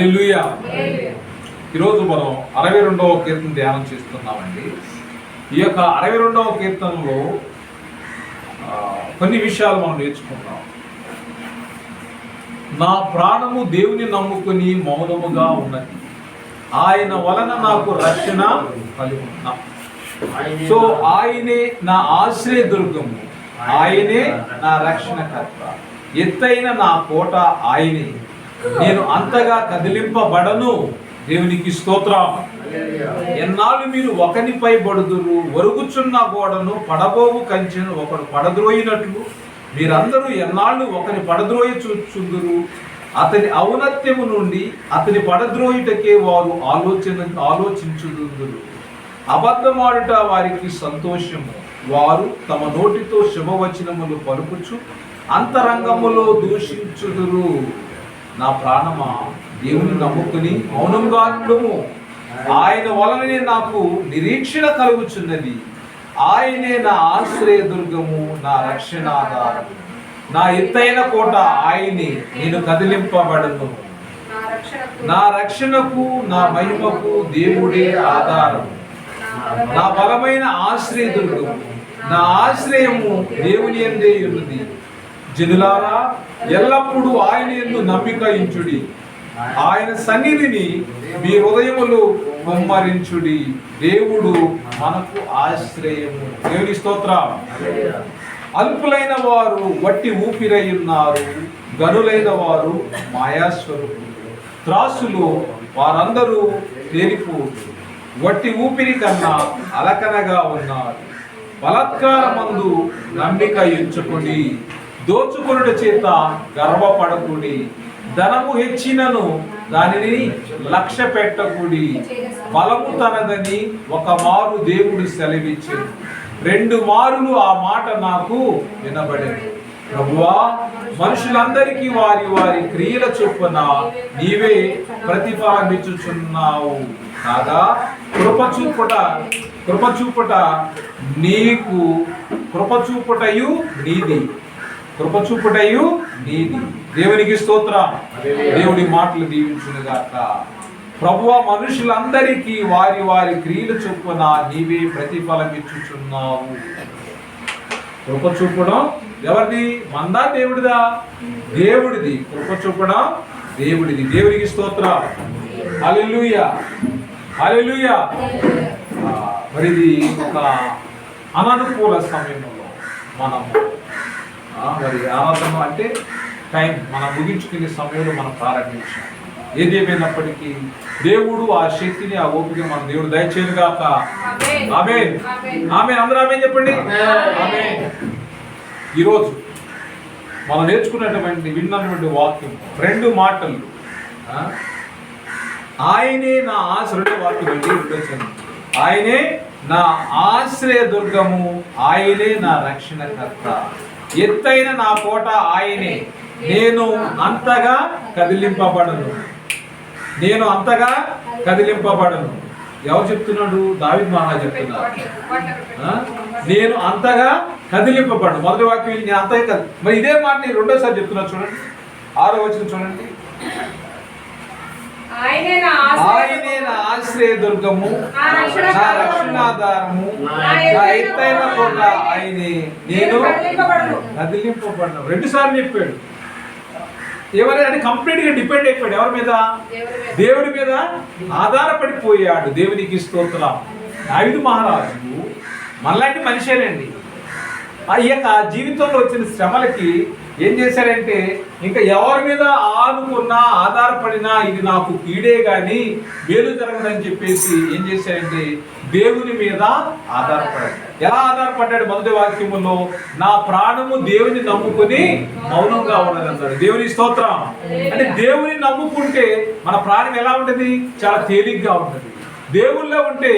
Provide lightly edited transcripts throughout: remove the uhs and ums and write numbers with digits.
హల్లెలూయా. ఈరోజు మనం 62వ కీర్తన ధ్యానం చేస్తున్నామండి. ఈ యొక్క 62వ కీర్తనలో కొన్ని విషయాలు మనం నేర్చుకుంటాం. నా ప్రాణము దేవుని నమ్ముకుని మౌనముగా ఉన్నది, ఆయన వలన నాకు రక్షణ కలుగును. సో ఆయనే నా ఆశ్రయదుర్గము, ఆయనే నా రక్షణకర్త, ఎత్తైన నా కోట ఆయనే, నేను అంతగా కదిలింపబడను. దేవునికి స్తోత్రం. ఎన్నాళ్ళు మీరు ఒకనిపై బడుదురు, ఒరుగుచున్న గోడను పడబోవు కంచెను ఒకడు పడద్రోయినట్లు మీరందరూ ఎన్నాళ్ళు ఒకని పడద్రోయి చూచుందురు. అతని ఔన్నత్యము నుండి అతని పడద్రోయుటకే వారు ఆలోచించుదురు. అబద్ధమాడుట వారికి సంతోషము, వారు తమ నోటితో శుభవచనములు పలుకుచు అంతరంగములో దూషించుదురు. నా ప్రాణమా, దేవుని నమ్ముకుని మౌనంగా ఉండుము, ఆయన వలననే నాకు నిరీక్షణ కలుగుచున్నది. ఆయనే నా ఆశ్రయదుర్గము, నా రక్షణాధారము, నా ఎత్తైన కోట ఆయనే, నేను కదిలింపబడను. నా రక్షణకు నా మహిమకు దేవుడే ఆధారము, నా బలమైన ఆశ్రయదుర్గము, నా ఆశ్రయము దేవుని యందే ఉన్నది. జనులారా, ఎల్లప్పుడూ ఆయన యందు నమ్మిక ఉంచుడి, ఆయన సన్నిధిని మీ హృదయములు కుమ్మరించుడి. దేవుడు మనకు ఆశ్రయము. దేవుని స్తోత్రం. అల్పులైన వారు వట్టి ఊపిరై ఉన్నారు, గనులైన వారు మాయాస్వరూపులు. త్రాసులు వారందరూ తేలిపోదు, వట్టి ఊపిరి కన్నా అలకనగా ఉన్నారు. బలాత్కారమందు నమ్మిక ఉంచుకుని దోచుకొనుట చేత గర్వపడకుడి. ధనము హెచ్చినను దానిని లక్ష్య పెట్టకుడి. బలము తనదని ఒక మారు దేవుడు సెలవిచ్చెను, 2 మారులు ఆ మాట నాకు వినబడింది. ప్రభువా, మనుషులందరికీ వారి వారి క్రియల చొప్పున నీవే ప్రతిఫలమిచ్చుచున్నావు కాగా, కృపచూపుట నీకు కృపచూపుటయు నీది, కృపచూపుటయు నీది. దేవునికి స్తోత్రం. దేవుడి మాటలు దీవించునుగాక. ప్రభువా, మనుషులందరికీ వారి వారి క్రియల చొప్పున నీవే ప్రతిఫలమిచ్చుచున్నావు. కృప చూపడం ఎవరిది? మందా దేవుడిదా? దేవుడిది. కృప చూపడం దేవుడిది. దేవునికి స్తోత్రం. హల్లెలూయా, హల్లెలూయా. మరి ఇది ఒక అననుకూల సమయంలో మనం మరి ఆరాధన అంటే టైం మనం ముగించుకునే సమయంలో మనం ప్రారంభించాం. ఏదేమైనప్పటికీ దేవుడు ఆ శక్తిని, ఆ ఓపిక మన దేవుడు దయచేయను గాక. ఆమేన్, ఆమేన్. అందరూ ఆమేన్ చెప్పండి. ఆమేన్. ఈరోజు మనం నేర్చుకున్నటువంటి విన్నటువంటి వాక్యం 2 మాటలు. ఆయనే నా ఆశ్రయ వాక్యం అండి. ఉండొచ్చాను. ఆయనే నా ఆశ్రయ దుర్గము, ఆయనే నా రక్షణకర్త, ఎత్తైన నా కోట ఆయనే, నేను అంతగా కదిలింపబడను. నేను అంతగా కదిలింపబడను. ఎవరు చెప్తున్నాడు? దావీదు మహారాజు చెప్తున్నాడు. నేను అంతగా కదిలింపబడను. మొదటి వాక్యం నేను అంతగా మరి ఇదే మాట నేను రెండోసారి చెప్తున్నా. చూడండి, 6వ వచనం చూడండి. ఆయనే నా ఆశ్రయ దుర్గము, నా రక్షణాధారము, నా ఎత్తైన కోట ఆయనే, నేను కదిలింపబడను. 2 సార్లు చెప్పాడు. ఎవరైనా అంటే కంప్లీట్ గా డిపెండ్ అయిపోయాడు. ఎవరి మీద? దేవుడి మీద ఆధారపడిపోయాడు. దేవునికి స్తోత్రం. దావీదు మహారాజు మనలాంటి మనిషేనండి. ఈ యొక్క జీవితంలో వచ్చిన శ్రమలకి ఏం చేశాడంటే, ఇంకా ఎవరి మీద ఆనుకున్నా ఆధారపడినా ఇది నాకు కీడే గాని మేలు జరగదని చెప్పేసి ఏం చేశాడంటే దేవుని మీద ఆధారపడాడు. ఎలా ఆధారపడ్డాడు? మొదటి వాక్యములో నా ప్రాణము దేవుని నమ్ముకుని మౌనంగా ఉన్నది అన్నాడు. దేవుని స్తోత్రం. అంటే దేవుని నమ్ముకుంటే మన ప్రాణం ఎలా ఉంటుంది? చాలా తేలిగ్గా ఉంటుంది. దేవుళ్ళో ఉంటే,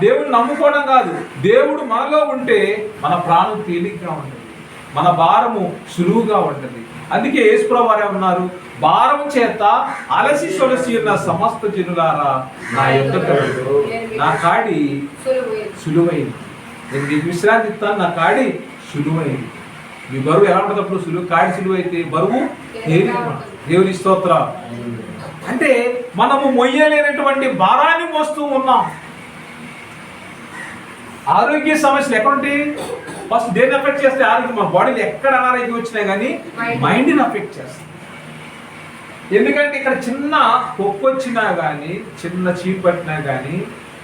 దేవుని నమ్ముకోవడం కాదు, దేవుడు మనలో ఉంటే మన ప్రాణం తేలిగ్గా ఉంటుంది, మన భారము సులువుగా ఉంటుంది. అందుకే యేసుప్రభువు వారు ఉన్నారు, భారము చేత అలసి సొలసి ఉన్న సమస్త జనులారా నా యొద్దకు రండి, నా కాడి సులువైంది. నేను మీకు విశ్రాంతి ఇస్తాను, నా కాడి సులువైంది. మీ బరువు ఎలా ఉంటుంది? అప్పుడు కాడి సులువు అయితే బరువు తేలిక. దేవుని స్తోత్రం. అంటే మనము మొయ్యలేనటువంటి భారాన్ని మోస్తూ ఉన్నాం. ఆరోగ్య సమస్యలు ఎక్కడుంటాయి? ఫస్ట్ దేన్ని అఫెక్ట్ చేస్తే ఆరోగ్యం, మన బాడీలో ఎక్కడ అనారోగ్యం వచ్చినా కానీ మైండ్ని అఫెక్ట్ చేస్తుంది. ఎందుకంటే ఇక్కడ చిన్న పొక్కు వచ్చినా కానీ, చిన్న చీపు పట్టినా కానీ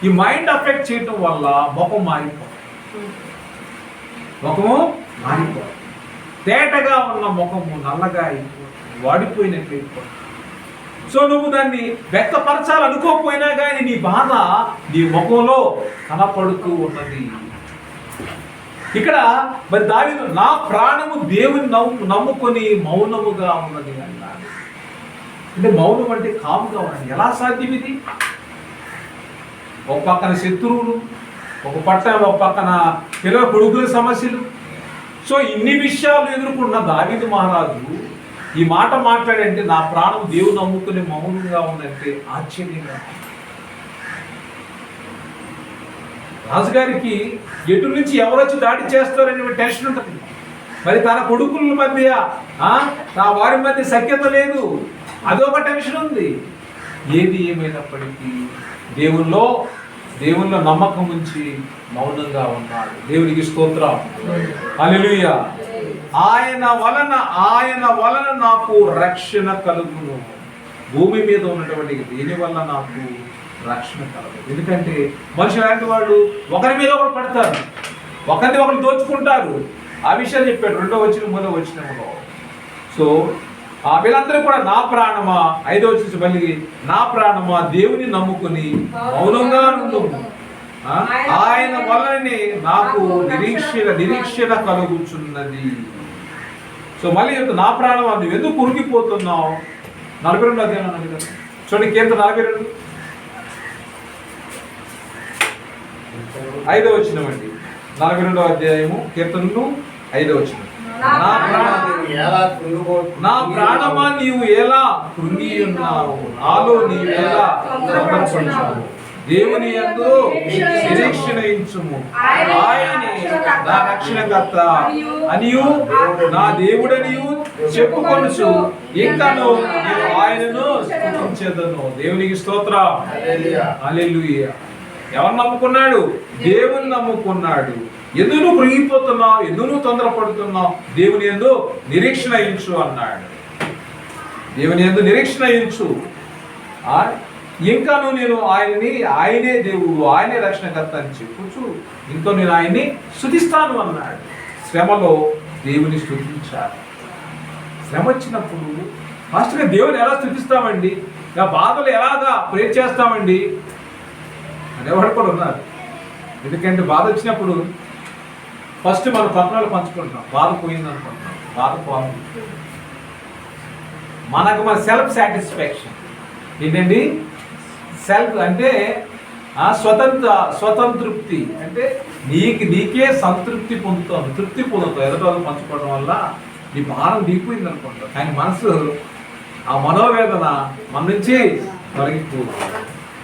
ఈ మైండ్ అఫెక్ట్ చేయటం వల్ల ముఖం మారిపోతుంది. ముఖము మారిపోతుంది. తేటగా ఉన్న ముఖము నల్లగా అయిపోతుంది, వాడిపోయినట్లు అయిపోతుంది. సో నువ్వు దాన్ని వ్యక్తపరచాలనుకోకపోయినా కానీ నీ బాధ నీ ముఖంలో కనపడుతూ ఉన్నది. ఇక్కడ మరి దావీదు నా ప్రాణము దేవుని నమ్ముకొని మౌనముగా ఉన్నది అన్నాడు. అంటే మౌనం అంటే కాముగా ఉన్నది. ఎలా సాధ్యం ఇది? ఒక పక్కన శత్రువులు, ఒక పక్కన పిల్లల కొడుకుల సమస్యలు. సో ఇన్ని విషయాలు ఎదుర్కొన్న దావీదు మహారాజు ఈ మాట మాట్లాడంటే నా ప్రాణం దేవుని నమ్ముకుని మౌనంగా ఉందంటే ఆశ్చర్యంగా. రాజుగారికి ఎటు నుంచి ఎవరొచ్చి దాడి చేస్తారనే టెన్షన్ ఉంటుంది. మరి తన కొడుకుల మధ్య నా వారి మధ్య సఖ్యత లేదు, అదొక టెన్షన్ ఉంది. ఏది ఏమైనప్పటికీ దేవుల్లో నమ్మకం ఉంచి మౌనంగా ఉన్నాడు. దేవునికి స్తోత్రం, హల్లెలూయా. ఆయన వలన నాకు రక్షణ కలుగును. భూమి మీద ఉన్నటువంటి దేని వల్ల నాకు రక్షణ కలగదు. ఎందుకంటే మనుషులు లాంటి వాళ్ళు ఒకరి మీద ఒకరు పడతారు, ఒకరిని ఒకరు దోచుకుంటారు. ఆ విషయాలు చెప్పాడు 2వ వచనంలో. సో వీళ్ళందరూ కూడా నా ప్రాణమా, 5వ వచనం మళ్ళీ నా ప్రాణమా దేవుని నమ్ముకుని మౌనంగా ఉండుము. ఆయన వల్లనే నాకు నిరీక్షణ కలుగుచున్నది. సో మళ్ళీ నా ప్రాణమా నువ్వు ఎందుకు ఉరిగిపోతున్నావు? 42వ అధ్యాయం చూడండి, కీర్తన 42 5వ వచనం అండి. 42వ అధ్యాయము కీర్తనలు 5వ వచనం. నా ప్రాణమా నీవు ఎలా కృంగి ఉన్నావు, నాలో నీవు ఎలా తొందరపడుచున్నావు. దేవుని యందు నిరీక్షణ ఉంచుము, ఆయనే నా రక్షణకర్త అనియు నా దేవుడనియు చెప్పుకొనుచు ఇంకను నేను ఆయనను స్తుతించెదను. దేవునికి స్తోత్రం, హల్లెలూయా. ఎవరు నమ్ముకున్నాడు? దేవుని నమ్ముకున్నాడు. ఎందుకు నువ్వు కృంగిపోతున్నావు, ఎందుకు నువ్వు తొందరపడుతున్నావు? దేవుని యందు నిరీక్షణ ఉంచు అన్నాడు. దేవుని యందు నిరీక్షణ ఉంచు, ఇంకాను నేను ఆయనే దేవుడు, ఆయనే రక్షణకర్త అని చెప్పుచు ఇంకో నేను ఆయన్ని స్తుతిస్తాను అన్నాడు. శ్రమలో దేవుని స్తుతించాలి. శ్రమ వచ్చినప్పుడు ఫస్ట్గా దేవుని ఎలా స్తుతిస్తామండి? బాధలు ఎలాగా ప్రే చేస్తామండి అనేవాడు కూడా ఉన్నారు. ఎందుకంటే బాధ వచ్చినప్పుడు ఫస్ట్ మనం పట్టణాలు పంచుకుంటాం. బాధ పోయింది అనుకుంటున్నాం, బాధ పోయింది. మన సెల్ఫ్ సాటిస్ఫాక్షన్ ఏంటండి? సెల్ఫ్ అంటే స్వతంతృప్తి. అంటే నీకే సంతృప్తి పొందుతావు, తృప్తి పొందుతావు. ఎదుటి వాళ్ళు పంచుకోవడం వల్ల నీ భారం దిగిపోయింది అనుకుంటావు. కానీ మనసు ఆ మనోవేదన మన నుంచి తొలగిపోదు.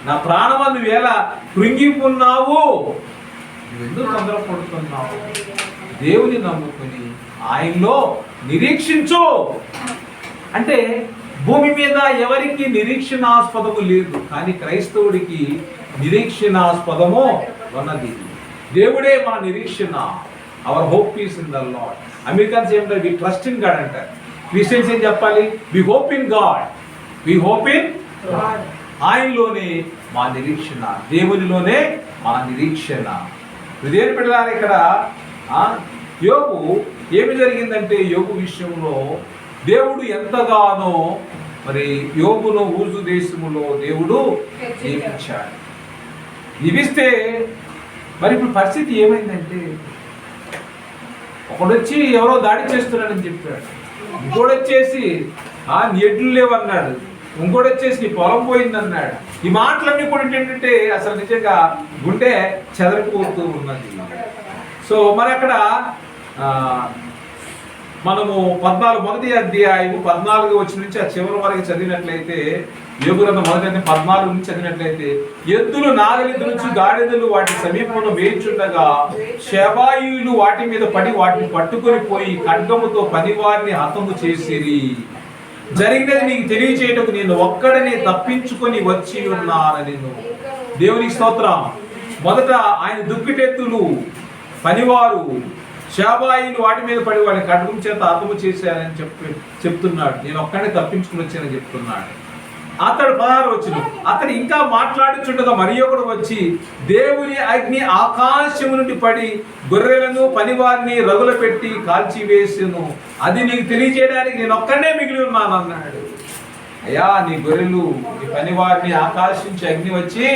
నా ప్రాణమా నువ్వు ఎలా కృంగిపోన్నావు, నువ్వు ఎందుకు తొందరపడుతున్నావు? దేవుని నమ్ముకుని ఆయనలో నిరీక్షించు. అంటే భూమి మీద ఎవరికి నిరీక్షణాస్పదము లేదు, కానీ క్రైస్తవుడికి నిరీక్షణాస్పదము ఉన్నది. దేవుడే మన నిరీక్షణ. Our hope is in the Lord. Americans ఏమంటారు? వి ట్రస్ట్ ఇన్ గాడ్ అంటారు. క్రిస్టియన్స్ ఏం చెప్పాలి? We hope in God, we hope in God. ఆయనలోనే మా నిరీక్షణ, దేవునిలోనే మా నిరీక్షణ. దేవుని బిడ్డలారా, ఇక్కడ యోబు ఏమి జరిగిందంటే, యోబు విషయంలో దేవుడు ఎంతగానో మరి యోబును ఊజు దేశములో దేవుడు జీవించాడు. జీవిస్తే మరి ఇప్పుడు పరిస్థితి ఏమైందంటే, ఒకడొచ్చి ఎవరో దాడి చేస్తున్నాడని చెప్పాడు, ఇంకోడొచ్చేసి ఎడ్లు లేవన్నాడు, ఇంకోడొచ్చేసి నీ పొలం పోయిందన్నాడు. ఈ మాటలన్నీ కూడా ఏంటంటే అసలు నిజంగా గుండె చెదరిపోతూ ఉన్నది. సో మరి అక్కడ మనము 14 అధ్యాయము 14 వచనం నుంచి ఆ చివరి వరకు చదివినట్లయితే, యోబు గ్రంథం 1వ అధ్యాయం 14 నుంచి చదివినట్లయితే, ఎద్దులు నాగలి నుంచి గాడిదలు వాటి సమీపంలో వేయించుండగా శెబాయీయులు వాటి మీద పడి వాటిని పట్టుకొని పోయి ఖడ్గముతో పనివారిని హతము చేసిరి. జరిగినది నీకు తెలియచేయటకు నేను ఒక్కడనే తప్పించుకొని వచ్చి ఉన్నానని. దేవునికి స్తోత్రం. మొదట ఆయన దుక్కిటెత్తులు పనివారు శాబాయిలు వాటి మీద పడి వాడిని ఖడ్గం చేత హతము చేశారని చెప్తున్నాడు. నేను ఒక్కడే తప్పించుకుని వచ్చానని చెప్తున్నాడు. అతడు 16 వచనం, అతడు ఇంకా మాట్లాడుచుండగా మరి ఒకడు వచ్చి దేవుని అగ్ని ఆకాశము నుండి పడి గొర్రెలను పనివారిని రగుల పెట్టి కాల్చివేసెను. అది నీకు తెలియజేయడానికి నేను ఒక్కడే మిగిలి ఉన్నాను అన్నాడు. అయ్యా, నీ గొర్రెలు నీ పనివారిని ఆకాశం నుంచి అగ్ని వచ్చి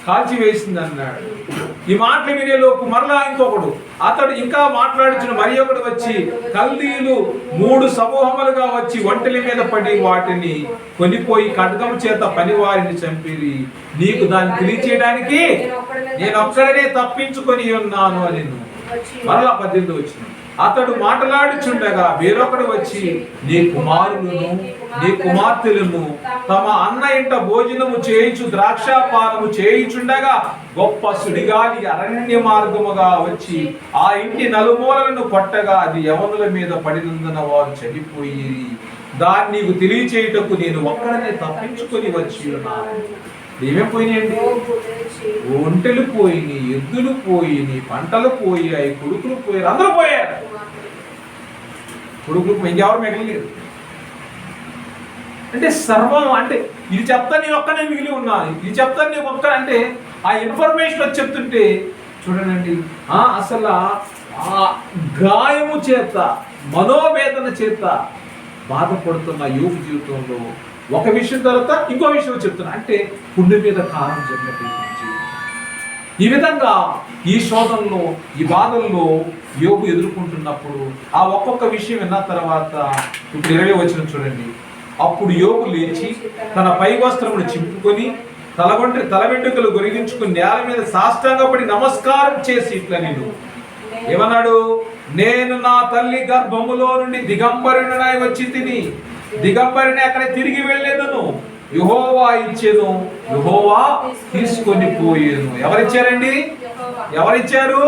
కాల్చివేసింది అన్నాడు. ఈ మాటలు వినేలోపు మరలా ఇంకొకడు అతడు ఇంకా మాట్లాడుచున్న మరి ఒకడు వచ్చి కల్దీయులు 3 సమూహములుగా వచ్చి ఒంటెల మీద పడి వాటిని కొనిపోయి ఖడ్గము చేత పనివారిని చంపిరి. నీకు దాన్ని తెలియచేయడానికి నేను ఒక్కడనే తప్పించుకొని ఉన్నాను అని. మరలా 18 వచ్చిన అతడు మాట్లాడుచుండగా వేరొకడు వచ్చి నీ కుమారులను నీ కుమార్తెలను తమ అన్న ఇంట భోజనము చేయించు ద్రాక్షాపానము చేయించుండగా గొప్ప సుడిగాలి అరణ్య మార్గముగా వచ్చి ఆ ఇంటి నలుమూలలను కొట్టగా అది యవనుల మీద పడినందున వారు చనిపోయి దాన్ని నీకు తెలియచేయుటకు నేను ఒక్కడనే తప్పించుకొని వచ్చి ఉన్నాను. ఏమేం పోయినాయండి? ఒంటెలు పోయినాయి, ఎద్దులు పోయినాయి, పంటలు పోయాయి, కొడుకులు పోయారు, అందరూ పోయారు. కొడుకులు ఇంకెవరు మిగలలేదు. అంటే సర్వం, అంటే ఇది చెప్తా నేను ఒక్కనే మిగిలి ఉన్నాను, ఇది చెప్తాను నేను ఒక్క, అంటే ఆ ఇన్ఫర్మేషన్ వచ్చి చెప్తుంటే చూడండి, అసలు ఆ గాయము చేత మనోవేదన చేత బాధపడుతున్న యోగు జీవితంలో ఒక విషయం తర్వాత ఇంకో విషయం చెప్తున్నా, అంటే పుండు మీద కారం జరిగినట్టు. ఈ విధంగా ఈ శోధనలో ఈ బాధల్లో యోగు ఎదుర్కొంటున్నప్పుడు ఆ ఒక్కొక్క విషయం విన్న తర్వాత ఇప్పుడు 20 వచనం చూడండి. అప్పుడు యోగు లేచి తన పై వస్త్రమును చింపుకొని తల వెంట్రుకలు గొరిగించుకుని నేల మీద సాష్టాంగపడి నమస్కారం చేసి ఇట్లా నేను ఏమన్నాడు? నేను నా తల్లి గర్భములో నుండి దిగంబరుడనై వచ్చి తిని దిగంబరిని అక్కడ తిరిగి వెళ్ళేదను. యెహోవా ఇచ్చెను, యెహోవా తీసుకొని పోయేను. ఎవరిచ్చారండి? ఎవరిచ్చారు?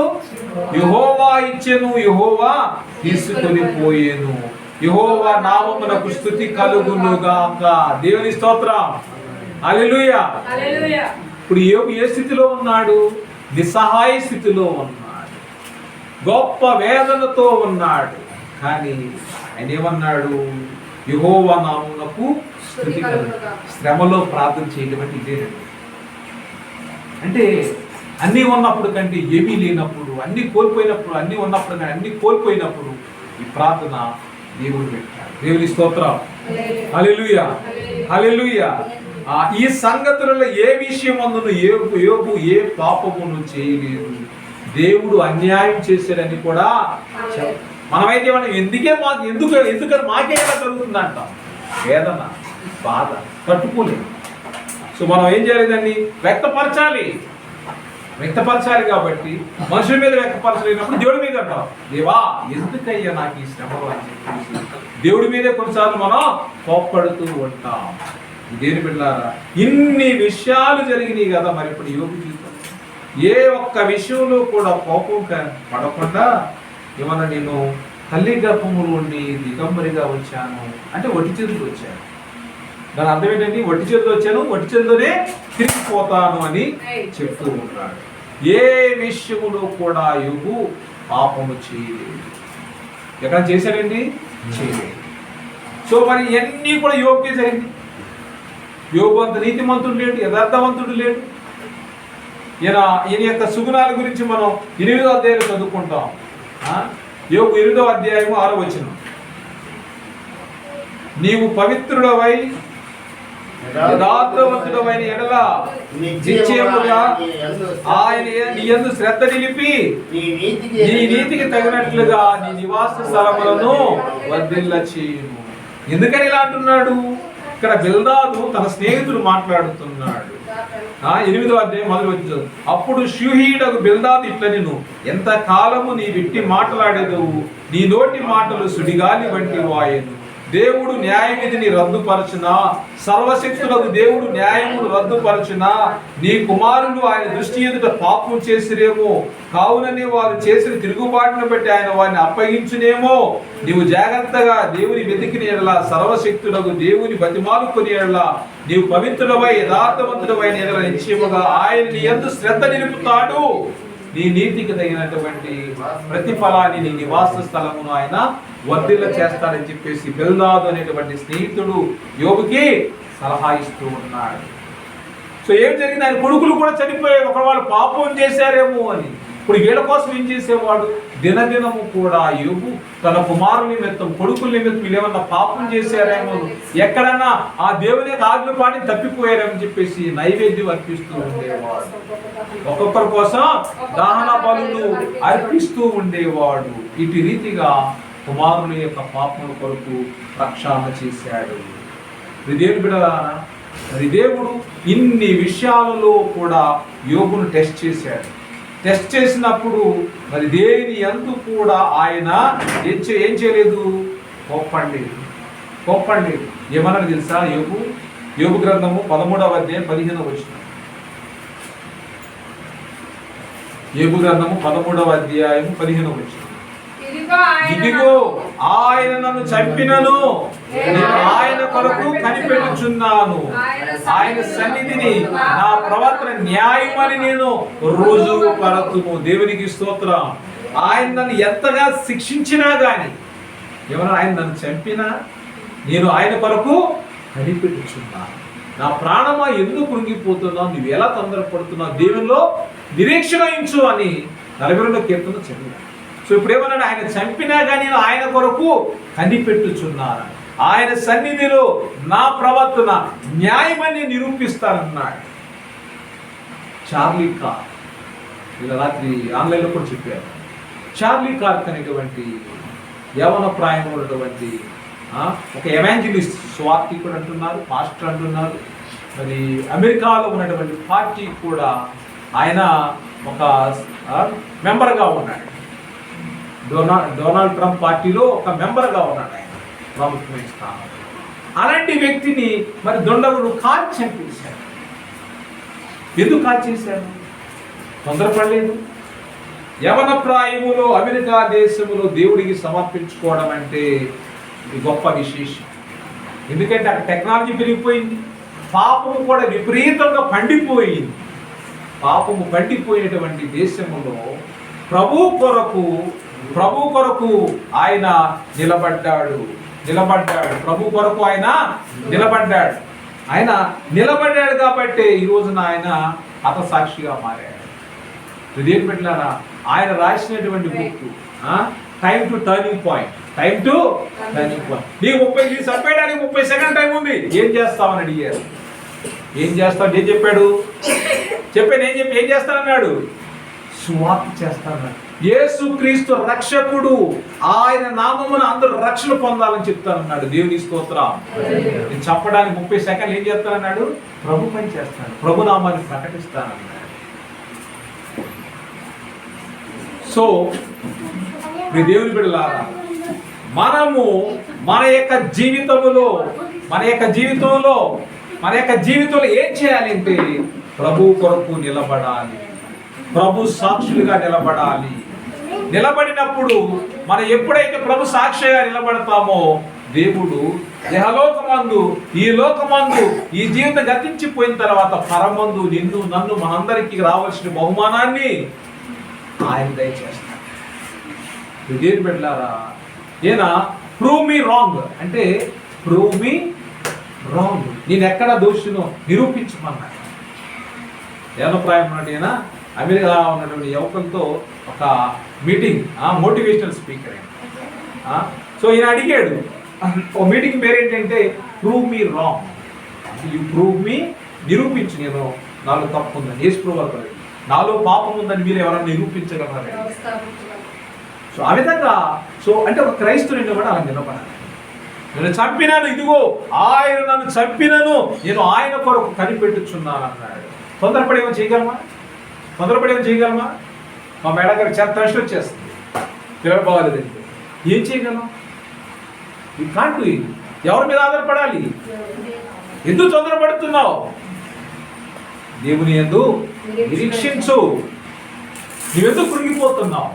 యెహోవా ఇచ్చెను, యెహోవా తీసుకొని పోయేను. యెహోవా నామమునకు స్తుతి కలుగునుగాక. దేవుని స్తోత్రం. హల్లెలూయా. ఇప్పుడు యోబు ఏ స్థితిలో ఉన్నాడు? నిస్సహాయ స్థితిలో ఉన్నాడు, గొప్ప వేదనతో ఉన్నాడు. కానీ ఆయన ఏమన్నాడు? యెహోవా నామమునకు స్తుతి కలుగునుగాక. శ్రమలో ప్రార్థన చేయడం అంటే ఇదేనండి. అంటే అన్నీ ఉన్నప్పుడు కంటే ఏమీ లేనప్పుడు, అన్నీ కోల్పోయినప్పుడు, అన్నీ ఉన్నప్పుడు కానీ అన్నీ కోల్పోయినప్పుడు ఈ ప్రార్థన దేవుడు పెట్టాడు. దేవుని స్తోత్రం. హల్లెలూయా, హల్లెలూయా. ఈ సంగతులలో ఏ విషయం అందును యోబు ఏ పాపమును చేయలేదు, దేవుడు అన్యాయం చేశాడని కూడా మనమైతే మనం ఎందుకని మాకే ఎలా జరుగుతుందంట? వేదన, బాధ తట్టుకోలేదు. సో మనం ఏం చేయాలి? దాన్ని వ్యక్తపరచాలి. కాబట్టి మనుషుల మీద వ్యక్తపరచలేనప్పుడు దేవుడి మీద అంటాం, దేవా ఎందుకయ్యా నాకు ఈ శ్రమలు అని చెప్పేసి దేవుడి మీదే కొన్నిసార్లు మనం కోప్పడుతూ ఉంటాం. దేని బిడ్డలారా, ఇన్ని విషయాలు జరిగినాయి కదా. మరి ఇప్పుడు యోబు జీవితం ఏ ఒక్క విషయంలో కూడా కోపం పడకుండా ఏమన్నా నేను తల్లి గర్భములో ఉండి దిగంబరిగా వచ్చాను అంటే ఒట్టి చేతులు వచ్చాను. దాని అర్థం ఏంటండి? ఒట్టి చేతులు వచ్చాను, ఒట్టి చేతులతోనే తిరిగిపోతాను అని చెప్తూ ఉంటాడు. ఏ విషయములో కూడా యోబు పాపము చేయలేదు. ఎక్కడ చేశాడండి? చేయలేదు. సో మరి ఇవన్నీ కూడా యోబుకే జరిగింది. యోబు అంత నీతిమంతుడు లేడు, యథార్థవంతుడు లేడు. ఈయన యొక్క సుగుణాల గురించి మనం 8వ అధ్యాయంలో చదువుకుంటాం. యోబు 8వ అధ్యాయం 6వ వచనం. నీవు పవిత్రుడవై యథార్థవంతుడవైన ఎడల నిశ్చయముగా ఆయన నీ యందు శ్రద్ధ నిలిపి నీ నీతికి తగినట్లుగా నీ నివాస స్థలములను వర్ధిల్ల చేయును. ఎందుకని ఇలా అంటున్నాడు? ఇక్కడ బిల్దాదు తన స్నేహితుడు మాట్లాడుతున్నాడు. 8వ అధ్యాయం మొదలు వచ్చి, అప్పుడు షూహీయుడగు బిల్దాదు ఇట్లా నేను ఎంత కాలము నీ విట్టి మాట్లాడేదవు, నీ నోటి మాటలు సుడిగాలి వంటి వాయను, దేవుడు న్యాయవిధిని రద్దుపరచునా, సర్వశక్తులకు దేవుడు న్యాయమును రద్దుపరచునా, నీ కుమారులు ఆయన దృష్టి ఎదుట పాపం చేసిరేమో, కావుననే వారు చేసిన తిరుగుబాటును బట్టి ఆయన వారిని అప్పగించునేమో. నీవు జాగ్రత్తగా దేవుని వెతికిన ఎడల, సర్వశక్తులకు దేవుని బతిమాలుకొని ఎడల, నీవు పవిత్రుడవై యథార్థవంతుడవైన ఎడల నిశ్చయముగా ఆయన నీ యందు శ్రద్ధ నిలుపుతాడు. నీ నీతికి తగినటువంటి ప్రతిఫలాన్ని నీ నివాస స్థలమును ఆయన వర్ధిల్ల చేస్తాడని చెప్పేసి బిల్దాదు అనేటువంటి స్నేహితుడు యోబుకి సలహా ఇస్తూ ఉన్నాడు. సో ఏం జరిగింది? ఆయన కొడుకులు కూడా చనిపోయారు, ఒక వాళ్ళు పాపం చేశారేమో అని. ఇప్పుడు వీళ్ళ కోసం ఏం చేసేవాడు? దినదినము కూడా యోబు తన కుమారుల నిమిత్తం, కొడుకుల నిమిత్తం వీళ్ళు ఏమన్నా పాపం చేశారేమో, ఎక్కడన్నా ఆ దేవుని ఆజ్ఞ పాటి తప్పిపోయారేమని చెప్పేసి నైవేద్యం అర్పిస్తూ ఉండేవాడు. ఒక్కొక్కరి కోసం దహన బలులు అర్పిస్తూ ఉండేవాడు. ఇటు రీతిగా కుమారుల యొక్క పాపముల కొరకు రక్షణ చేశాడు. దేవుని బిడ్డలారా, మరి దేవుడు ఇన్ని విషయాలలో కూడా యోబును టెస్ట్ చేశాడు. టెస్ట్ చేసినప్పుడు మరి దేని యందు కూడా ఆయన ఏం చేయలేదు? కోప్పండి. ఏమన్నాడు తెలుసా? యోబు గ్రంథము 13వ అధ్యాయం 15వ వచనం. యోబు గ్రంథము 13వ అధ్యాయం 15వ వచనం. ఇదిగో ఆయన నన్ను చంపినను నేను ఆయన కొరకు కనిపెట్టుచున్నాను, ఆయన సన్నిధిని నా ప్రవర్తన న్యాయమని నేను రుజువు పరతును. దేవునికి స్తోత్రం. ఆయన నన్ను ఎంతగా శిక్షించినా గాని, ఎవరైనా ఆయన నన్ను చంపినా నేను ఆయన కొరకు కనిపెట్టుచున్నాను. నా ప్రాణమా ఎందుకు కృంగిపోతున్నావు, నువ్వు ఎలా తొందరపడుతున్నావు, దేవునిలో నిరీక్షణ ఉంచు అని 42వ కీర్తన చదివాను. సో ఇప్పుడు ఏమన్నాడు? ఆయన చంపినా కానీ నేను ఆయన కొరకు కనిపెట్టుచున్నాను, ఆయన సన్నిధిలో నా ప్రవర్తన న్యాయమని నిరూపిస్తానన్నాడు. చార్లీ కార్క్, ఇలా రాత్రి ఆన్లైన్లో కూడా చెప్పారు. చార్లీ కార్క్ అనేటువంటి యవన ప్రాయం ఉన్నటువంటి ఒక ఎవాంజలిస్ట్, స్వార్థికుడు అంటున్నారు, పాస్టర్ అంటున్నారు. మరి అమెరికాలో ఉన్నటువంటి పార్టీ కూడా ఆయన ఒక మెంబర్గా ఉన్నాడు. డొనాల్డ్ ట్రంప్ పార్టీలో ఒక మెంబర్గా ఉన్నాడు ఆయన, ప్రాముఖ్యమైన స్థానం. అలాంటి వ్యక్తిని మరి దొండగుడు కాల్చి చంపేశాడు. ఎందుకు కాల్చేశాడు? తొందరపడలేదు. యవన ప్రాయములో అమెరికా దేశంలో దేవుడికి సమర్పించుకోవడం అంటే ఇది గొప్ప విశేషం. ఎందుకంటే అక్కడ టెక్నాలజీ పెరిగిపోయింది, పాపము కూడా విపరీతంగా పండిపోయింది. పాపము పండిపోయినటువంటి దేశంలో ప్రభు కొరకు ఆయన నిలబడ్డాడు. ప్రభు కొరకు ఆయన నిలబడ్డాడు కాబట్టి ఈ రోజున ఆయన హతసాక్షిగా మారాడు. ఇదేం పెట్టారా? ఆయన రాసినటువంటి book time to turning point. నీకు 30 చంపేయడానికి 30 సెకండ్ టైం ఉంది, ఏం చేస్తావని అడిగారు. ఏం చేస్తావు? ఏం చెప్పాడు? ఏం చేస్తానన్నాడు? సువార్త చేస్తానన్నాడు. యేసుక్రీస్తు రక్షకుడు, ఆయన నామమున అందరూ రక్షణ పొందాలని చెప్తానన్నాడు. దేవుని స్తోత్రం. నేను చెప్పడానికి 30 సెకండ్లు ఏం చేస్తానన్నాడు? ప్రభు పని చేస్తాను, ప్రభు నామాన్ని ప్రకటిస్తానన్నాడు. సో దేవుని బిడ్డలారా, మనము మన యొక్క జీవితంలో ఏం చేయాలి అంటే ప్రభు కొరకు నిలబడాలి, ప్రభు సాక్షులుగా నిలబడాలి. నిలబడినప్పుడు మనం ఎప్పుడైతే ప్రభు సాక్షిగా నిలబడతామో దేవుడు ఇహలోకమందు ఈ జీవితం గతించిపోయిన తర్వాత పరమందు నిన్ను నన్ను మనందరికీ రావాల్సిన బహుమానాన్ని ఆయన దయచేస్తాడు. దేవుని బిడ్డలారా, ఏనా ప్రూవ్ మీ రాంగ్ అంటే ప్రూవ్ మీ రాంగ్, నేను ఎక్కడ దోషినో నిరూపించమన్నాడు. యవనప్రాయం నాటినా అమెరికా ఉన్నటువంటి యువకులతో ఒక మీటింగ్, మోటివేషనల్ స్పీకర్ అయినా. సో ఈయన అడిగాడు, ఓ మీటింగ్ పేరు ఏంటంటే prove me wrong, you prove me, నిరూపించు నేను నాలో తప్పు ఉందని, యేసు ప్రభువు నాలో పాపం ఉందని మీరు ఎవరైనా నిరూపించగలరు. సో ఆ విధంగా అంటే ఒక క్రైస్తవుని కూడా అలా నిలబడాలి. నేను చంపినాను, ఇదిగో ఆయన నన్ను చంపినను, నేను ఆయన కొరకు కనిపెట్టుచున్నాను అన్నాడు. తొందరపడి ఏమో చేయగలమా? మా మేడం గారికి చాలా టెన్షన్ వచ్చేస్తుంది, పిల్లలు బాగాలేదండి, ఏం చేయగలం? You can't do it. ఎవరి మీద ఆధారపడాలి? ఎందుకు తొందరపడుతున్నావు? దేవుని యందు నిరీక్షించు. నువ్వెందుకు కృంగిపోతున్నావు?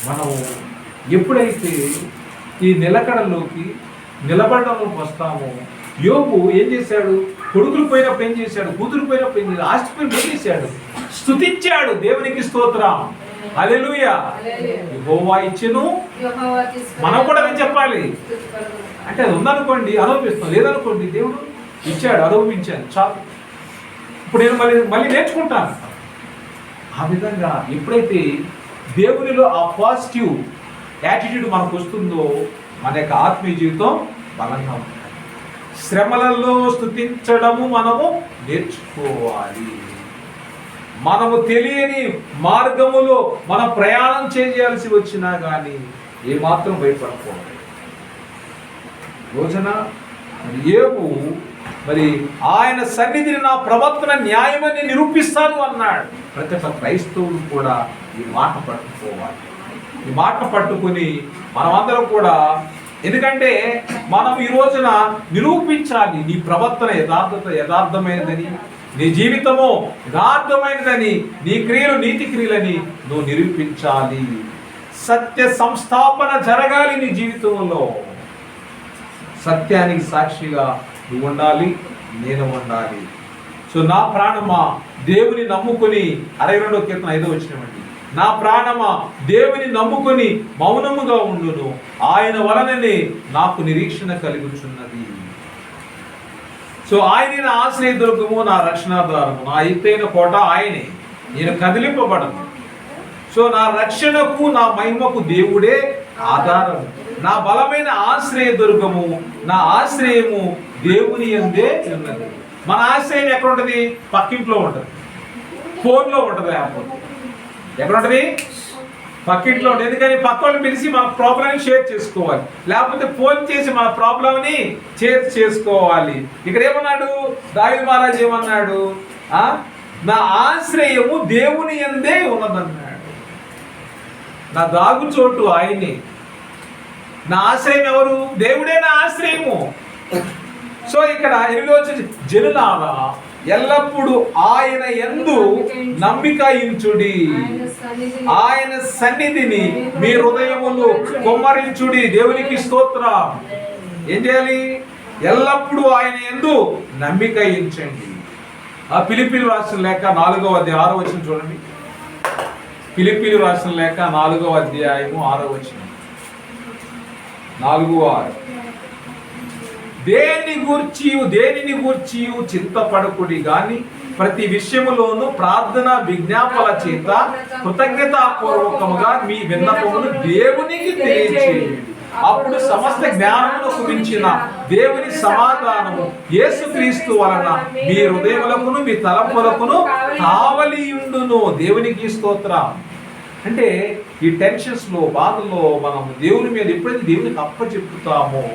మనం ఎప్పుడైతే ఈ నిలకడలోకి నిలబడడంలోకి వస్తామో, యోబు ఏం చేశాడు? కొడుకులు పోయినప్పుడు ఏం చేశాడు? కూతురు పోయినప్పుడు ఏం చేశాడు? ఆస్తిపోయినప్పుడు ఏం చేశాడు? స్తుతించాడు. దేవునికి స్తోత్రం, హల్లెలూయా. యెహోవా ఇచ్చెను, మనం కూడా అదే చెప్పాలి. అంటే అది ఉందనుకోండి అనుభవిస్తాం, లేదనుకోండి దేవుడు ఇచ్చాడు, అనుభవించాను, చాలు. ఇప్పుడు నేను మళ్ళీ నేర్చుకుంటాను. ఆ విధంగా ఎప్పుడైతే దేవునిలో ఆ పాజిటివ్ యాటిట్యూడ్ మనకు వస్తుందో మన యొక్క ఆత్మీయ జీవితం బలంగా ఉంటుంది. శ్రమలలో స్తుతించడము మనము నేర్చుకోవాలి. మనము తెలియని మార్గములో మనం ప్రయాణం చేయాల్సి వచ్చినా కానీ ఏమాత్రం భయపడకూడదు. రోజున యోబు మరి ఆయన సన్నిధిని నా ప్రవర్తన న్యాయమని నిరూపిస్తాను అన్నాడు. ప్రతి ఒక్క క్రైస్తవుడు కూడా ఈ మాట పట్టుకోవాలి. ఈ మాట పట్టుకుని మనమందరం కూడా, ఎందుకంటే మనం ఈ రోజున నిరూపించాలి నీ ప్రవర్తన యథార్థమైనదని, నీ జీవితము యథార్థమైనదని, నీ క్రియలు నీతి క్రియలని నువ్వు నిరూపించాలి. సత్య సంస్థాపన జరగాలి నీ జీవితంలో. సత్యానికి సాక్షిగా నువ్వు ఉండాలి, నేను ఉండాలి. సో నా ప్రాణమా దేవుని నమ్ముకొని, 62వ కీర్తన 5వ వచనమండి, నా ప్రాణమా దేవుని నమ్ముకొని మౌనముగా ఉండును, ఆయన వలననే నాకు నిరీక్షణ కలుగుచున్నది. సో ఆయనే నా ఆశ్రయదుర్గము, నా రక్షణాధారము, నా ఎత్తైన కోట ఆయనే, నేను కదిలింపబడను. సో నా రక్షణకు, నా మహిమకు దేవుడే ఆధారము, నా బలమైన ఆశ్రయదుర్గము, నా ఆశ్రయము దేవుని యందే ఉన్నది. మన ఆశ్రయం ఎక్కడ ఉంటుంది? పక్కింట్లో ఉంటుంది, ఫోన్లో ఉంటుంది. ఎక్కడ ఉంటుంది? పక్కింట్లో ఉంటుంది. ఎందుకని? పక్క వాళ్ళు పిలిచి మన ప్రాబ్లమ్ని షేర్ చేసుకోవాలి, లేకపోతే ఫోన్ చేసి మన ప్రాబ్లమ్ని షేర్ చేసుకోవాలి. ఇక్కడ ఏమన్నాడు దావీదు మహారాజు? ఏమన్నాడు? నా ఆశ్రయము దేవుని యందే ఉన్నదన్నాడు. నా దాగు చోటు ఆయనే. నా ఆశ్రయం ఎవరు? దేవుడే నా ఆశ్రయము. సో ఇక్కడ 8 జనులారా ఎల్లప్పుడూ ఆయన యందు నమ్మిక ఉంచుడి, ఆయన సన్నిధిని మీ హృదయములు కొమ్మరించుడి. దేవునికి స్తోత్రం. ఏం చేయాలి? ఎల్లప్పుడూ ఆయన యందు నమ్మిక ఉంచండి. ఆ ఫిలిప్పీలు రాసిన లేఖ 4వ అధ్యాయం 6వ వచనం చూడండి. ఫిలిప్పీలు రాసిన లేఖ 4వ అధ్యాయము 6వ వచనం, 4:6. దేనిని గూర్చి చింతపడకుడి గాని ప్రతి విషయములోను ప్రార్థన విజ్ఞాపన చేత కృతజ్ఞతాపూర్వకముగా మీ విన్నపమును దేవునికి తెలియచేయండి. అప్పుడు సమస్త జ్ఞానమునకు మించిన దేవుని సమాధానము యేసుక్రీస్తు వలన మీ హృదయములకును మీ తలంపులకును కావలియుండును. దేవునికి స్తోత్రం. అంటే ఈ టెన్షన్స్ లో, బాధల్లో మనం దేవుని మీద ఎప్పుడైతే దేవునికి అప్పచెప్పుతామో,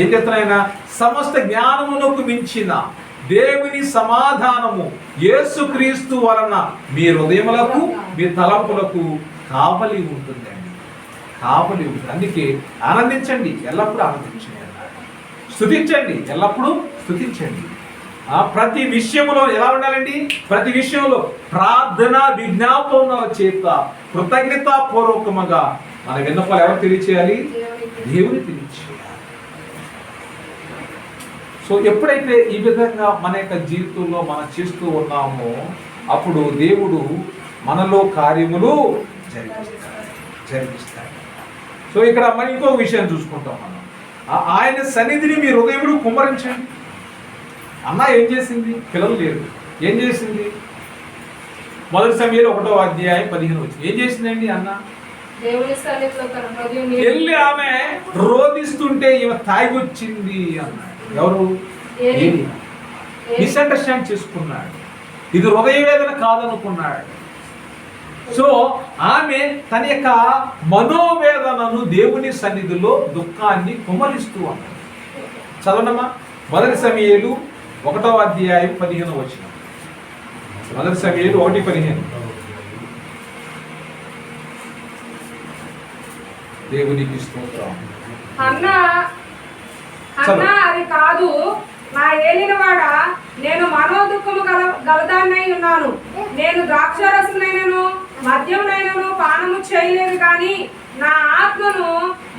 ఏం చెప్తున్నా? సమస్త జ్ఞానమునకు మించిన దేవుని సమాధానము యేసుక్రీస్తు వలన మీ హృదయములకు మీ తలంపులకు కావలి ఉంటుందండి, కావలి ఉంటుంది. అందుకే ఆనందించండి, ఎల్లప్పుడూ ఆనందించండి, స్తుతించండి, ఎల్లప్పుడూ స్తుతించండి. ప్రతి విషయంలో ఎలా ఉండాలండి? ప్రతి విషయంలో ప్రార్థన విజ్ఞాపనల చేత కృతజ్ఞతాపూర్వకముగా మన విన్నపాలు ఎవరు తెలియచేయాలి? దేవుని తెలియచేయాలి. సో ఎప్పుడైతే ఈ విధంగా మన యొక్క జీవితంలో మనం చేస్తూ ఉన్నామో అప్పుడు దేవుడు మనలో కార్యములు జరిగిస్తాడు. సో ఇక్కడ మనం ఇంకొక విషయం చూసుకుంటాం. మనం ఆయన సన్నిధిని మీ హృదయములు కుమ్మరించండి. అన్న ఏం చేసింది? పిల్లలు లేరు, ఏం చేసింది? 1 సమూయేలు 1వ అధ్యాయం 15 వచ్చింది. ఏం చేసిందండి అన్న? వెళ్ళి ఆమె రోధిస్తుంటే ఈమె తాగొచ్చింది అన్నాడు. ఎవరు? మిస్అండర్స్టాండ్ చేసుకున్నాడు. ఇది హృదయ వేదన కాదనుకున్నాడు. సో ఆమె తన యొక్క మనోవేదనను దేవుని సన్నిధిలో దుఃఖాన్ని కుమరిస్తూ అన్నాడు. చదవనమ్మా. 1 సమూయేలు 1వ అధ్యాయం 15 వచనం. 1 సమూయేలు 1:15. దేవునికి స్తోత్రం. అన్నా అది కాదు, నా ఏలినవాడా, నేను మనోదుఖము గలదాన్నై ఉన్నాను. నేను ద్రాక్షారసమునైనను మద్యమునైనను పానము చేయలేదు, కానీ నా ఆత్మను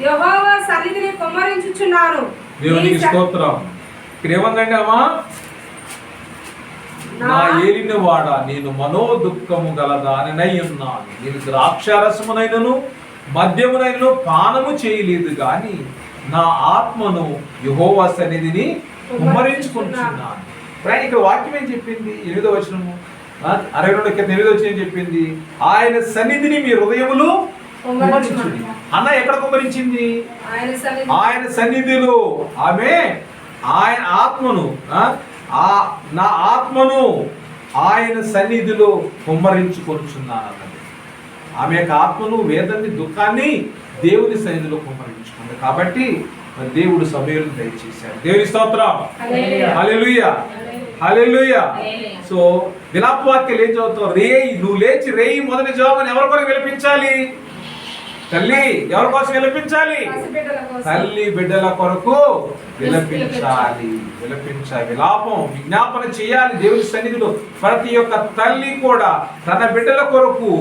యెహోవా సన్నిధిని కుమ్మరించుచున్నాను. దేవునికి స్తోత్రం. ఇక్కడ ఏమందండి అమ్మా? నా ఏలినవాడా, నేను మనోదుఖము గలదానై ఉన్నాను. నేను ద్రాక్షారసమునైనను మద్యమునైనను పానము చేయలేదు, కానీ నా ఆత్మను యెహోవా సన్నిధిని కుమ్మరించుకుంటున్నాను. ఇక్కడ వాక్యం ఏం చెప్పింది? 8వ వచనము 62 వచనం చెప్పింది, ఆయన సన్నిధిని మీ హృదయములు కుమ్మరించుడి. అన్న ఎక్కడ కుమ్మరించింది? ఆయన సన్నిధిలో. ఆమె ఆయన ఆత్మను, నా ఆత్మను ఆయన సన్నిధిలో కుమ్మరించుకొనుచున్నాను అన్నది. ఆమె యొక్క ఆత్మను, వేదన్ని, దుఃఖాన్ని దేవుని సన్నిధిలో కుమ్మరించుకుంది. కాబట్టి దేవుడు సమయం దయచేశాడు. దేవుని స్తోత్రం. హల్లెలూయా, హల్లెలూయా. సో విలాపవాక్యాలు ఏం చదువుతావు? నువ్వు లేచి రేయి మొదటి జవాబుని ఎవరి కొరకు విలపించాలి? తల్లి ఎవరి కోసం విలపించాలి? తల్లి బిడ్డల కొరకు విలపించాలి. విలాపం, విజ్ఞాపన చేయాలి దేవుని సన్నిధిలో. ప్రతి ఒక్క తల్లి కూడా తన బిడ్డల కొరకు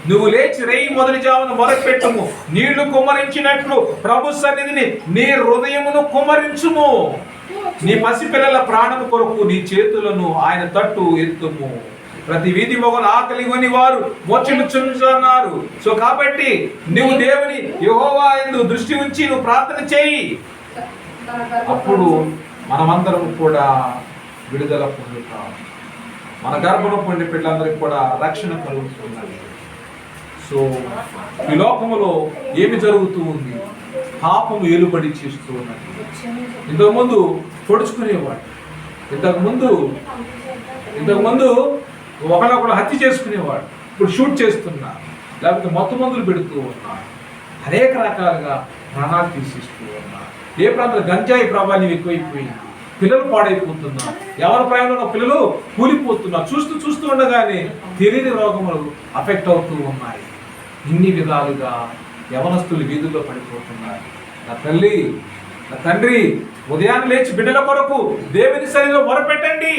నువ్వు లేచి రేయి మొదటి జామును మొదలుపెట్టుము. నీళ్లు కుమ్మరించినట్లు ప్రభు సన్నిధిని నీ హృదయమును కుమ్మరించుము. నీ పసిపిల్లల ప్రాణము కొరకు నీ చేతులను ఆయన తట్టు ఎత్తుము. ప్రతి వీధి మొగలు ఆకలి కొని వారు మోక్షించుచున్నారు. సో కాబట్టి నువ్వు దేవుని యెహోవా యందు దృష్టి ఉంచి నువ్వు ప్రార్థన చేయి. అప్పుడు మనమందరం కూడా విడుదల పొందుతాం. మన గర్భంలో పొందే పిల్లలందరికీ కూడా రక్షణ కలుగుతున్నది. సో ఈ లోకములో ఏమి జరుగుతూ ఉంది? పాపము ఏలుబడి చేస్తూ ఉన్నది. ఇంతకుముందు పొడుచుకునేవాడు, ఇంతకుముందు ఒకరినొకరు హత్య చేసుకునేవాడు, ఇప్పుడు షూట్ చేస్తున్నారు, లేకపోతే మొత్తం మందులు పెడుతూ ఉన్నారు, అనేక రకాలుగా ప్రాణాలు తీసిస్తూ ఉన్నారు. ఏ ప్రాంతంలో గంజాయి ప్రాబల్యం ఎక్కువైపోయింది, పిల్లలు పాడైపోతున్నారు, ఎవరి ప్రాయంలో పిల్లలు కూలిపోతున్నారు. చూస్తూ ఉండగానే తెలియని రోగములు అఫెక్ట్ అవుతూ ఉన్నాయి. ఇన్ని విధాలుగా యవనస్తులు వీధుల్లో పడిపోతున్నారు. నా తల్లి, నా తండ్రి, ఉదయాన్నే లేచి బిడ్డల కొరకు దేవుని సన్నిధిలో మొరపెట్టండి.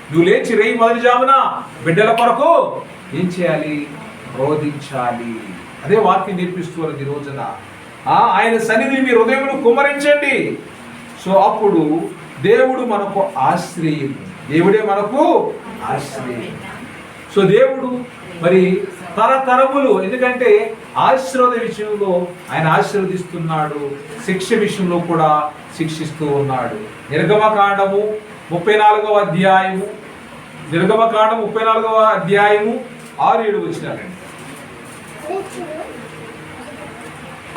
నువ్వు లేచి రేయి మొదటి జామున బిడ్డల కొరకు ఏం చేయాలి? బోధించాలి. అదే వాక్యం నేర్పిస్తున్నది ఈ రోజున. ఆయన సన్నిధిని మీ హృదయమును కుమ్మరించండి. సో అప్పుడు దేవుడు మనకు ఆశ్రయం. దేవుడే మనకు ఆశ్రయం. సో దేవుడు మరి తరతరములు, ఎందుకంటే ఆశీర్వాద విషయంలో ఆయన ఆశీర్వదిస్తున్నాడు, శిక్ష విషయంలో కూడా శిక్షిస్తూ ఉన్నాడు. నిర్గమకాండము 34వ అధ్యాయము 6-7 వచనాలండి.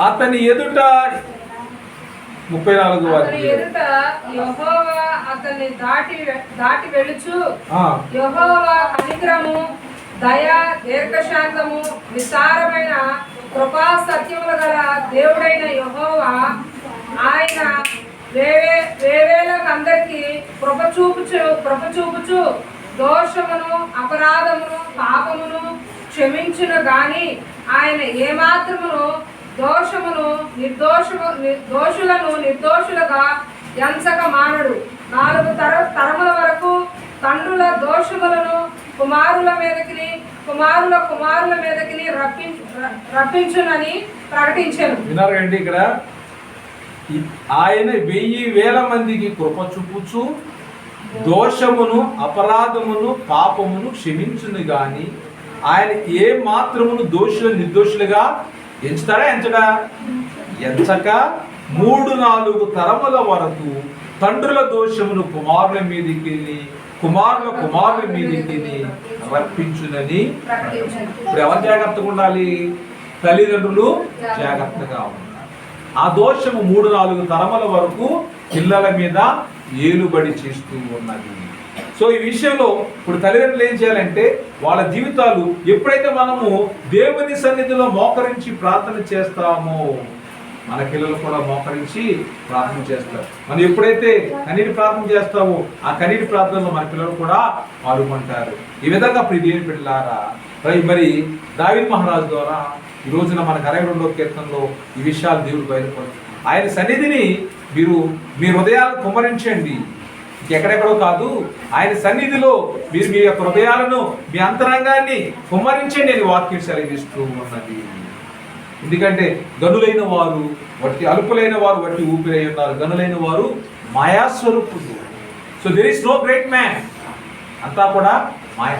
అతని ఎదుట 34వ యెహోవా అతన్ని దాటి వెలుచు, యెహోవా కనికరము, దయ, దీర్ఘశాంతము, విస్తారమైన కృపా సత్యములు గల దేవుడైన యెహోవా, ఆయన వేవేలకందరికీ కృప చూపుచు దోషమును, అపరాధమును, పాపమును క్షమించును గాని ఆయన ఏమాత్రమును దోషులను నిర్దోషులుగా ఎంచక మానడు. 4 తరముల వరకు తండ్రుల దోషములను కుమారుల మీదకి రప్పించునని ప్రకటించాను. విన్నారండి? ఇక్కడ ఆయన 1000 మందికి కృప చూపుచు దోషమును, అపరాధమును, పాపమును క్షమించును గాని ఆయన ఏ మాత్రమును దోషులను నిర్దోషులుగా ఎంచడా? ఎంచక 3-4 తరముల వరకు తండ్రుల దోషమును కుమారుల మీదకి, కుమారుల మీదకి రప్పించునని. ఇప్పుడు ఎవరు జాగ్రత్తగా ఉండాలి? తల్లిదండ్రులు జాగ్రత్తగా ఉండాలి. ఆ దోషము 3-4 తరముల వరకు పిల్లల మీద ఏలుబడి చేస్తూ ఉన్నది. సో ఈ విషయంలో ఇప్పుడు తల్లిదండ్రులు ఏం చేయాలంటే, వాళ్ళ జీవితాలు ఎప్పుడైతే మనము దేవుని సన్నిధిలో మోకరించి ప్రార్థన చేస్తామో, మన పిల్లలు కూడా మోకరించి ప్రార్థన చేస్తారు. మనం ఎప్పుడైతే కన్నీటి ప్రార్థన చేస్తామో ఆ కన్నీటి ప్రార్థనలో మన పిల్లలు కూడా పాల్గొంటారు. ఈ విధంగా ప్రియమైన పిల్లలారా, మరి దావీదు మహారాజు ద్వారా ఈ రోజున మనకు 62వ కీర్తనలో ఈ విషయాలు దేవుడు బయలుపరుస్తున్నారు. ఆయన సన్నిధిని మీరు మీ హృదయాలను కుమ్మరించండి. ఎక్కడెక్కడో కాదు, ఆయన సన్నిధిలో మీరు మీ యొక్క హృదయాలను, మీ అంతరంగాన్ని కుమ్మరించండి అని వాక్యం సెలవిస్తూ ఉన్నది. ఎందుకంటే గనులైన వారు వట్టి, అల్పులైన వారు వట్టి ఊపిరై ఉన్నారు. గనులైన వారు మాయాస్వరూపులు. So there is no great man. అంతా కూడా మాయ.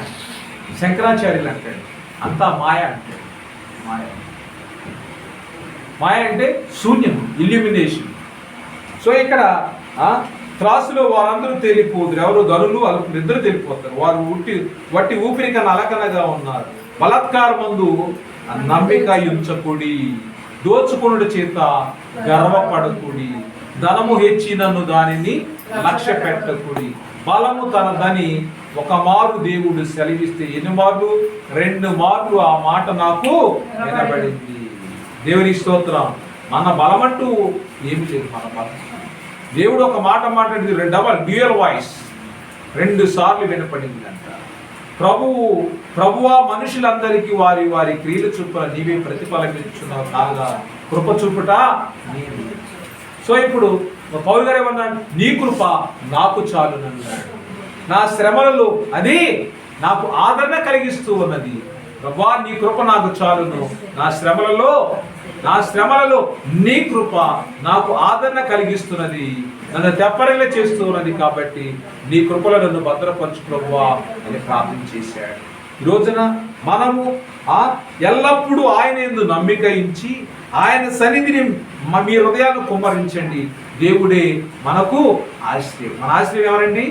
శంకరాచార్యులు అంటాడు అంతా మాయ అంటాడు. మాయ, మాయ అంటే శూన్యం, ఇల్యూమినేషన్. సో ఇక్కడ త్రాసులో వారందరూ తేలిపోదురు. ఎవరు? గనులు అల్పులు ఇద్దరు తేలిపోతారు. వారు వట్టి ఊపిరి కన్నా అలకనగా ఉన్నారు. బలాత్కారమందు నమ్మిక ఉంచకుడి, దోచుకునుడి చేత గర్వపడకుడి, ధనము హెచ్చినను దానిని లక్ష్య పెట్టకుడి. బలము తనదని ఒక మారు దేవుడు సెలవిస్తే ఎన్ని మార్లు? 2 మార్లు ఆ మాట నాకు వినబడింది. దేవుని స్తోత్రం. మన బలమంటూ ఏమి లేదు. మన బలం దేవుడు ఒక మాట మాట్లాడింది, డ్యూయల్ వాయిస్ 2 సార్లు వినపడింది అంట. ప్రభువా మనుషులందరికీ వారి వారి క్రియలు చొప్పున నీవే ప్రతిఫలమిచ్చున్నావు కాగా కృప చూపుట నీవు. సో ఇప్పుడు పౌలు గారు ఏమన్నాడు? నీ కృప నాకు చాలునన్నాడు. నా శ్రమలలో అది నాకు ఆదరణ కలిగిస్తూ ఉన్నది. ప్రభువా నీ కృప నాకు చాలును. నా శ్రమలలో నీ కృప నాకు ఆదరణ కలిగిస్తున్నది, నన్ను తెప్పరిల్ల చేస్తూ ఉన్నది. కాబట్టి నీ కృపలో నన్ను భద్రపరచు ప్రభువా అని ప్రార్థన చేశాడు. ఈ రోజున మనము ఎల్లప్పుడూ ఆయన యందు నమ్మిక ఉంచి ఆయన సన్నిధిని మీ హృదయాలను కుమ్మరించండి. దేవుడే మనకు ఆశ్రయం. మన ఆశ్రయం ఎవరండి?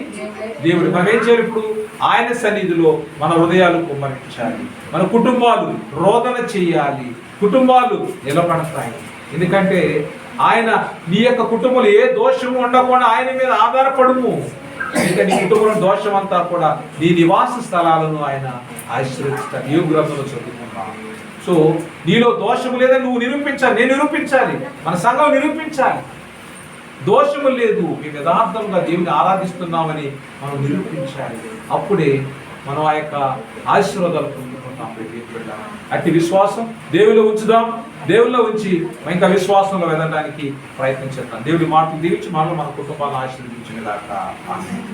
దేవుడు. మనం ఏం చేయాలి ఇప్పుడు? ఆయన సన్నిధిలో మన హృదయాలు కుమ్మరించాలి. మన కుటుంబాలు రోదన చేయాలి. కుటుంబాలు నిలబడతాయి. ఎందుకంటే ఆయన నీ యొక్క కుటుంబంలో ఏ దోషము ఉండకుండా ఆయన మీద ఆధారపడుము. ఇంకా నీ కుటుంబంలో దోషం అంతా కూడా నీ నివాస స్థలాలను ఆయన ఆశీర్వదిస్తాడు. యోగ గ్రంథంలో చదువుకున్నాం. సో నీలో దోషము లేదని నువ్వు నిరూపించాలి, నేను నిరూపించాలి, మన సంఘం నిరూపించాలి. దోషము లేదు, మేము యథార్థంగా దేవుని ఆరాధిస్తున్నామని మనం నిరూపించాలి. అప్పుడే మనం ఆ యొక్క ఆశీర్వాదాలు పొందుకుంటాం. అట్టి విశ్వాసం దేవులో ఉంచుదాం. దేవుల్లో ఉంచి ఇంకా విశ్వాసంలో వెళ్ళడానికి ప్రయత్నించేద్దాం. దేవుడి మాటలు దీవించి మనలో మన కుటుంబాలను ఆశీర్వదించిన దాకా. ఆమేన్.